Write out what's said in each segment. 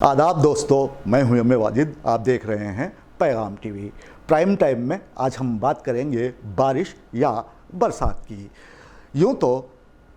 आदाब दोस्तों, मैं हूं एम ए वाजिद। आप देख रहे हैं पैगाम टीवी। प्राइम टाइम में आज हम बात करेंगे बारिश या बरसात की। यूं तो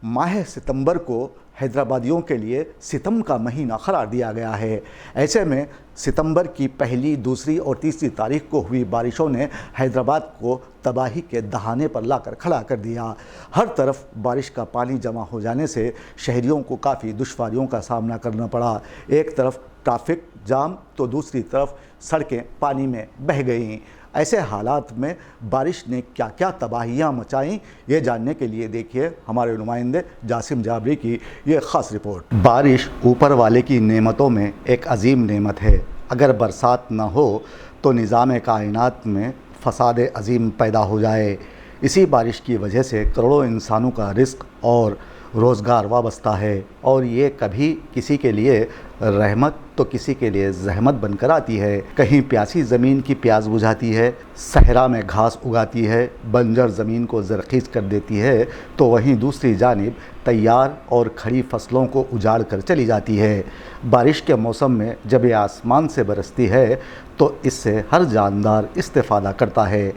माह सितंबर को हैदराबादियों के लिए सितम का महीना करार दिया गया है। ऐसे में सितंबर की पहली, दूसरी और तीसरी तारीख को हुई बारिशों ने हैदराबाद को तबाही के दहाने पर लाकर खड़ा कर दिया। हर तरफ बारिश का पानी जमा हो जाने से शहरियों को काफ़ी दुश्वारियों का सामना करना पड़ा। एक तरफ ट्रैफिक जाम तो दूसरी तरफ सड़कें पानी में बह गईं। ऐसे हालात में बारिश ने क्या क्या तबाहियां मचाईं, ये जानने के लिए देखिए हमारे नुमाइंदे जासिम जाबरी की ये ख़ास रिपोर्ट। बारिश ऊपर वाले की नेमतों में एक अजीम नेमत है। अगर बरसात न हो तो निज़ाम कायनात में फसाद अजीम पैदा हो जाए। इसी बारिश की वजह से करोड़ों इंसानों का रिस्क और रोज़गार वाबस्ता है, और ये कभी किसी के लिए रहमत तो किसी के लिए जहमत बनकर आती है। कहीं प्यासी ज़मीन की प्यास बुझाती है, सहरा में घास उगाती है, बंजर ज़मीन को ज़रख़ीज़ कर देती है, तो वहीं दूसरी जानिब तैयार और खड़ी फसलों को उजाड़ कर चली जाती है। बारिश के मौसम में जब ये आसमान से बरसती है तो इससे हर जानदार इस्तेफ़ादा करता है।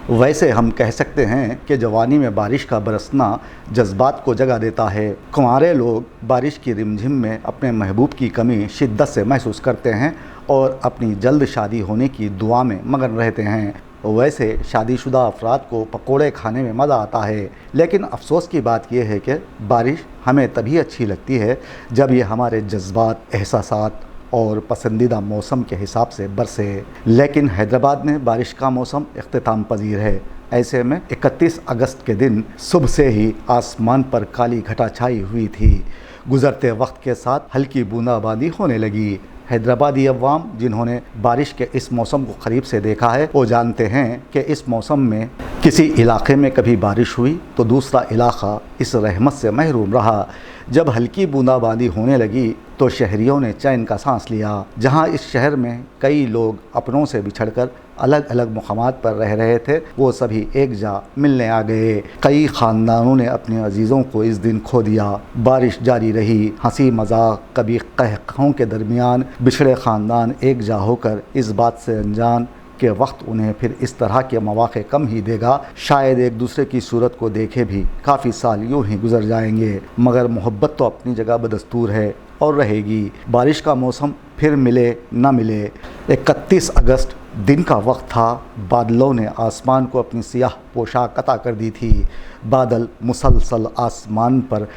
वैसे हम कह सकते हैं कि जवानी में बारिश का बरसना जज्बात को जगा देता है। कुंवारे लोग बारिश की रिमझिम में अपने महबूब की कमी शिद्दत से महसूस करते हैं और अपनी जल्द शादी होने की दुआ में मगन रहते हैं। वैसे शादीशुदा अफराद को पकोड़े खाने में मज़ा आता है, लेकिन अफसोस की बात यह है कि बारिश हमें तभी अच्छी लगती है जब ये हमारे जज्बात, एहसासात और पसंदीदा मौसम के हिसाब से बरसे। लेकिन हैदराबाद में बारिश का मौसम इख्तिताम पजीर है। ऐसे में 31 अगस्त के दिन सुबह से ही आसमान पर काली घटा छाई हुई थी। गुजरते वक्त के साथ हल्की बूंदाबांदी होने लगी। हैदराबादी अवाम जिन्होंने बारिश के इस मौसम को करीब से देखा है वो जानते हैं कि इस मौसम में किसी इलाके में कभी बारिश हुई तो दूसरा इलाका इस रहमत से महरूम रहा। जब हल्की बूंदाबांदी होने लगी तो शहरियों ने चैन का सांस लिया। जहां इस शहर में कई लोग अपनों से बिछड़कर अलग अलग मुकामात पर रह रहे थे, वो सभी एक जा मिलने आ गए। कई ख़ानदानों ने अपने अजीज़ों को इस दिन खो दिया। बारिश जारी रही, हंसी मजाक, कभी कहक़हों के दरमियान बिछड़े ख़ानदान एक जा होकर इस बात से अनजान कि वक्त उन्हें फिर इस तरह के मौक़े कम ही देगा। शायद एक दूसरे की सूरत को देखे भी काफ़ी साल यूँ ही गुजर जाएंगे, मगर मोहब्बत तो अपनी जगह बदस्तूर है और रहेगी। बारिश का मौसम फिर मिले न मिले। 31 अगस्त दिन का वक्त था। बादलों ने आसमान को अपनी सियाह पोशाक अता कर दी थी। बादल मुसलसल आसमान पर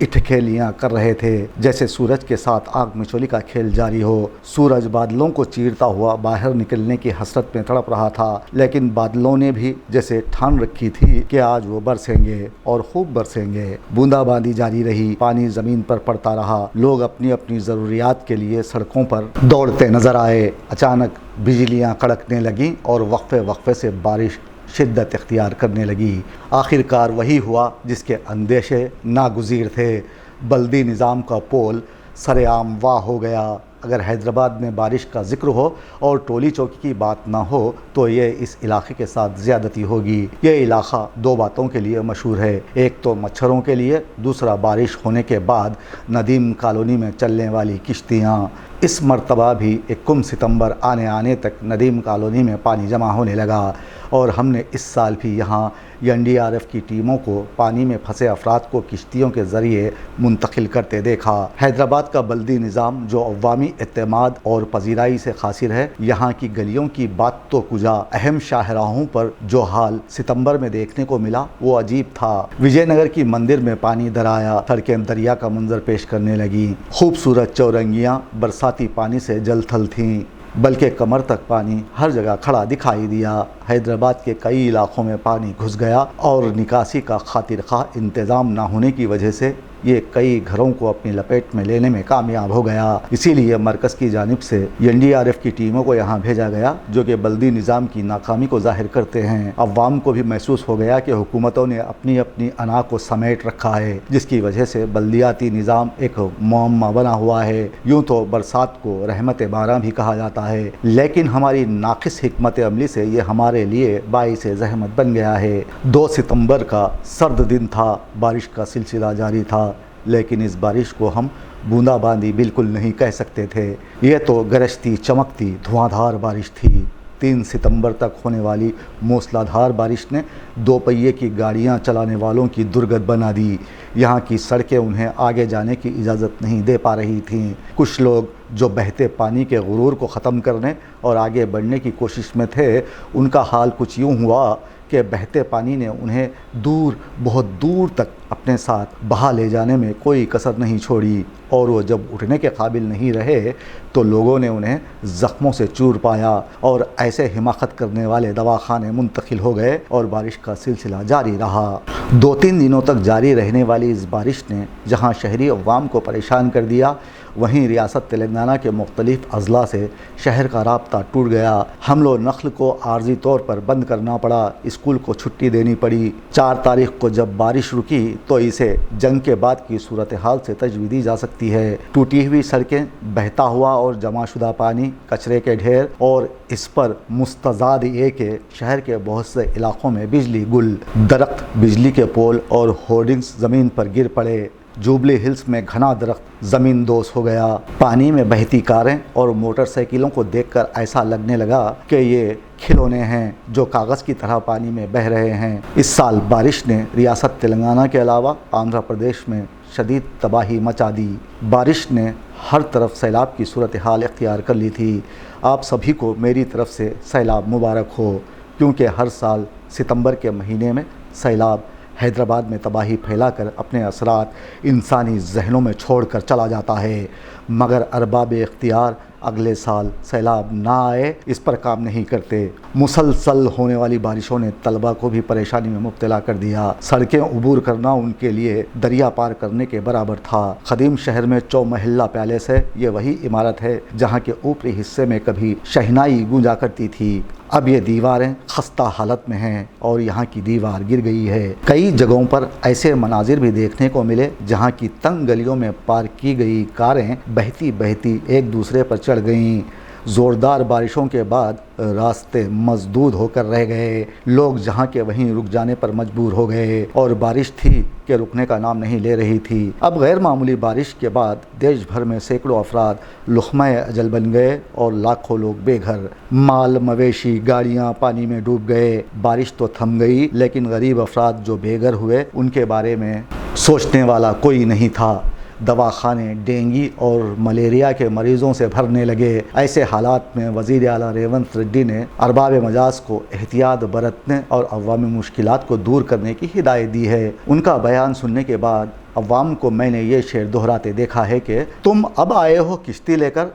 इठखेलियाँ कर रहे थे, जैसे सूरज के साथ आग मिचोली का खेल जारी हो। सूरज बादलों को चीरता हुआ बाहर निकलने की हसरत में तड़प रहा था, लेकिन बादलों ने भी जैसे ठान रखी थी कि आज वो बरसेंगे और खूब बरसेंगे। बूंदाबांदी जारी रही, पानी ज़मीन पर पड़ता रहा। लोग अपनी अपनी ज़रूरियात के लिए सड़कों पर दौड़ते नज़र आए। अचानक बिजलियाँ कड़कने लगीं और वक्फे वक्फे से बारिश शिद्दत इख्तियार करने लगी। आखिरकार वही हुआ जिसके अंदेशे नागुज़ीर थे। बल्दी निज़ाम का पोल सरेआम वाह हो गया। अगर हैदराबाद में बारिश का ज़िक्र हो और टोली चौकी की बात ना हो तो ये इस इलाके के साथ ज़्यादती होगी। ये इलाका दो बातों के लिए मशहूर है, एक तो मच्छरों के लिए, दूसरा बारिश होने के बाद नदीम कॉलोनी में चलने वाली किश्तियाँ। इस मर्तबा भी 21 सितंबर आने तक नदीम कॉलोनी में पानी जमा होने लगा और हमने इस साल भी यहाँ एनडीआरएफ की टीमों को पानी में फंसे अफराद को किश्तियों के ज़रिए मुंतकिल करते देखा। हैदराबाद का बल्दी निज़ाम जो अवामी एतमाद और पजीराई से खासिर है, यहाँ की गलियों की बात तो कुजा। अहम शाहराहों पर जो हाल सितंबर में देखने को मिला वो अजीब था। विजयनगर की मंदिर में पानी दराया, सड़कें दरिया का मंजर पेश करने लगी। खूबसूरत चौरंगियाँ बरसाती पानी से जल थल थीं, बल्कि कमर तक पानी हर जगह खड़ा दिखाई दिया। हैदराबाद के कई इलाकों में पानी घुस गया और निकासी का खातिर ख़्वाह इंतज़ाम ना होने की वजह से ये कई घरों को अपनी लपेट में लेने में कामयाब हो गया। इसीलिए मरकज़ की जानिब से एनडीआरएफ की टीमों को यहाँ भेजा गया, जो कि बल्दी निज़ाम की नाकामी को ज़ाहिर करते हैं। अवाम को भी महसूस हो गया कि हुकूमतों ने अपनी अपनी अना को समेट रखा है, जिसकी वजह से बल्दियाती निज़ाम एक मुअम्मा बना हुआ है। यूँ तो बरसात को रहमत बारां भी कहा जाता है, लेकिन हमारी नाक़िस हिकमत अमली से ये हमारे लिए बाइस ज़हमत बन गया है। 2 सितंबर का सर्द दिन था, बारिश का सिलसिला जारी था। لیکن اس بارش کو ہم بوندا باندی بالکل نہیں کہہ سکتے تھے، یہ تو گرجتی چمکتی دھواں دھار بارش تھی۔ 3 ستمبر تک ہونے والی موسلادھار بارش نے 2 پہیے کی گاڑیاں چلانے والوں کی درگت بنا دی۔ یہاں کی سڑکیں انہیں آگے جانے کی اجازت نہیں دے پا رہی تھیں۔ کچھ لوگ جو بہتے پانی کے غرور کو ختم کرنے اور آگے بڑھنے کی کوشش میں تھے، ان کا حال کچھ یوں ہوا کہ بہتے پانی نے انہیں دور، بہت دور تک اپنے ساتھ بہا لے جانے میں کوئی کسر نہیں چھوڑی، اور وہ جب اٹھنے کے قابل نہیں رہے تو لوگوں نے انہیں زخموں سے چور پایا اور ایسے حماقت کرنے والے دواخانے منتقل ہو گئے، اور بارش کا سلسلہ جاری رہا۔ 2-3 دنوں تک جاری رہنے والی اس بارش نے جہاں شہری عوام کو پریشان کر دیا، وہیں ریاست تلنگانہ کے مختلف اضلاع سے شہر کا رابطہ ٹوٹ گیا۔ حمل و نقل کو عارضی طور پر بند کرنا پڑا، اسکول کو چھٹی دینی پڑی۔ 4 تاریخ کو جب بارش رکی تو اسے جنگ کے بعد کی صورتحال سے تجویزی جا سکتی ہے۔ ٹوٹی ہوئی سڑکیں، بہتا ہوا اور جمع شدہ پانی، کچرے کے ڈھیر، اور اس پر مستزاد یہ کہ شہر کے بہت سے علاقوں میں بجلی گل، درخت، بجلی کے پول اور ہورڈنگز زمین پر گر پڑے۔ جوبلی ہلز میں گھنا درخت زمین دوز ہو گیا۔ پانی میں بہتی کاریں اور موٹر سائیکلوں کو دیکھ کر ایسا لگنے لگا کہ یہ کھلونے ہیں جو کاغذ کی طرح پانی میں بہہ رہے ہیں۔ اس سال بارش نے ریاست تلنگانہ کے علاوہ آندھرا پردیش میں شدید تباہی مچا دی۔ بارش نے ہر طرف سیلاب کی صورتحال اختیار کر لی تھی۔ آپ سبھی کو میری طرف سے سیلاب مبارک ہو، کیونکہ ہر سال ستمبر کے مہینے میں سیلاب حیدرآباد میں تباہی پھیلا کر اپنے اثرات انسانی ذہنوں میں چھوڑ کر چلا جاتا ہے، مگر ارباب اختیار اگلے سال سیلاب نہ آئے اس پر کام نہیں کرتے۔ مسلسل ہونے والی بارشوں نے طلبہ کو بھی پریشانی میں مبتلا کر دیا۔ سڑکیں عبور کرنا ان کے لیے دریا پار کرنے کے برابر تھا۔ قدیم شہر میں چومحلہ پیلیس ہے، یہ وہی عمارت ہے جہاں کے اوپری حصے میں کبھی شہنائی گونجا کرتی تھی۔ اب یہ دیواریں خستہ حالت میں ہیں اور یہاں کی دیوار گر گئی ہے۔ کئی جگہوں پر ایسے مناظر بھی دیکھنے کو ملے جہاں کی تنگ گلیوں میں پارک کی گئی کاریں بہتی بہتی ایک دوسرے پر چڑھ گئیں۔ زوردار بارشوں کے بعد راستے مسدود ہو کر رہ گئے، لوگ جہاں کے وہیں رک جانے پر مجبور ہو گئے، اور بارش تھی کہ رکنے کا نام نہیں لے رہی تھی۔ اب غیر معمولی بارش کے بعد دیش بھر میں سینکڑوں افراد لقمہ اجل بن گئے اور لاکھوں لوگ بے گھر، مال مویشی، گاڑیاں پانی میں ڈوب گئے۔ بارش تو تھم گئی لیکن غریب افراد جو بے گھر ہوئے ان کے بارے میں سوچنے والا کوئی نہیں تھا۔ دواخانے ڈینگی اور ملیریا کے مریضوں سے بھرنے لگے۔ ایسے حالات میں وزیر اعلیٰ ریونت ریڈی نے ارباب مجاز کو احتیاط برتنے اور عوامی مشکلات کو دور کرنے کی ہدایت دی ہے۔ ان کا بیان سننے کے بعد عوام کو میں نے یہ شعر دہراتے دیکھا ہے کہ تم اب آئے ہو کشتی لے کر،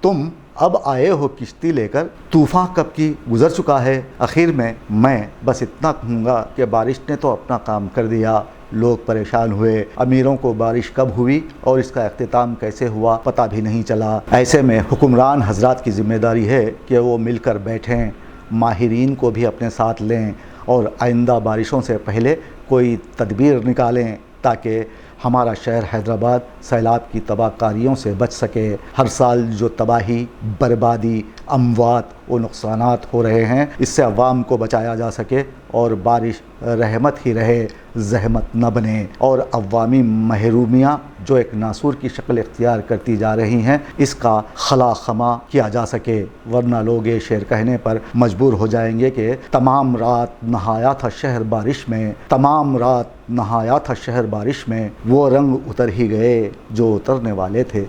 تم اب آئے ہو کشتی لے کر، طوفان کب کی گزر چکا ہے۔ آخر میں بس اتنا کہوں گا کہ بارش نے تو اپنا کام کر دیا۔ لوگ پریشان ہوئے، امیروں کو بارش کب ہوئی اور اس کا اختتام کیسے ہوا پتہ بھی نہیں چلا۔ ایسے میں حکمران حضرات کی ذمہ داری ہے کہ وہ مل کر بیٹھیں، ماہرین کو بھی اپنے ساتھ لیں اور آئندہ بارشوں سے پہلے کوئی تدبیر نکالیں تاکہ ہمارا شہر حیدرآباد سیلاب کی تباہ کاریوں سے بچ سکے۔ ہر سال جو تباہی، بربادی، اموات و نقصانات ہو رہے ہیں، اس سے عوام کو بچایا جا سکے اور بارش رحمت ہی رہے، زحمت نہ بنے، اور عوامی محرومیاں جو ایک ناسور کی شکل اختیار کرتی جا رہی ہیں اس کا خلا خما کیا جا سکے، ورنہ لوگ یہ شعر کہنے پر مجبور ہو جائیں گے کہ تمام رات نہایا تھا شہر بارش میں، تمام رات نہایا تھا شہر بارش میں، وہ رنگ اتر ہی گئے جو اترنے والے تھے۔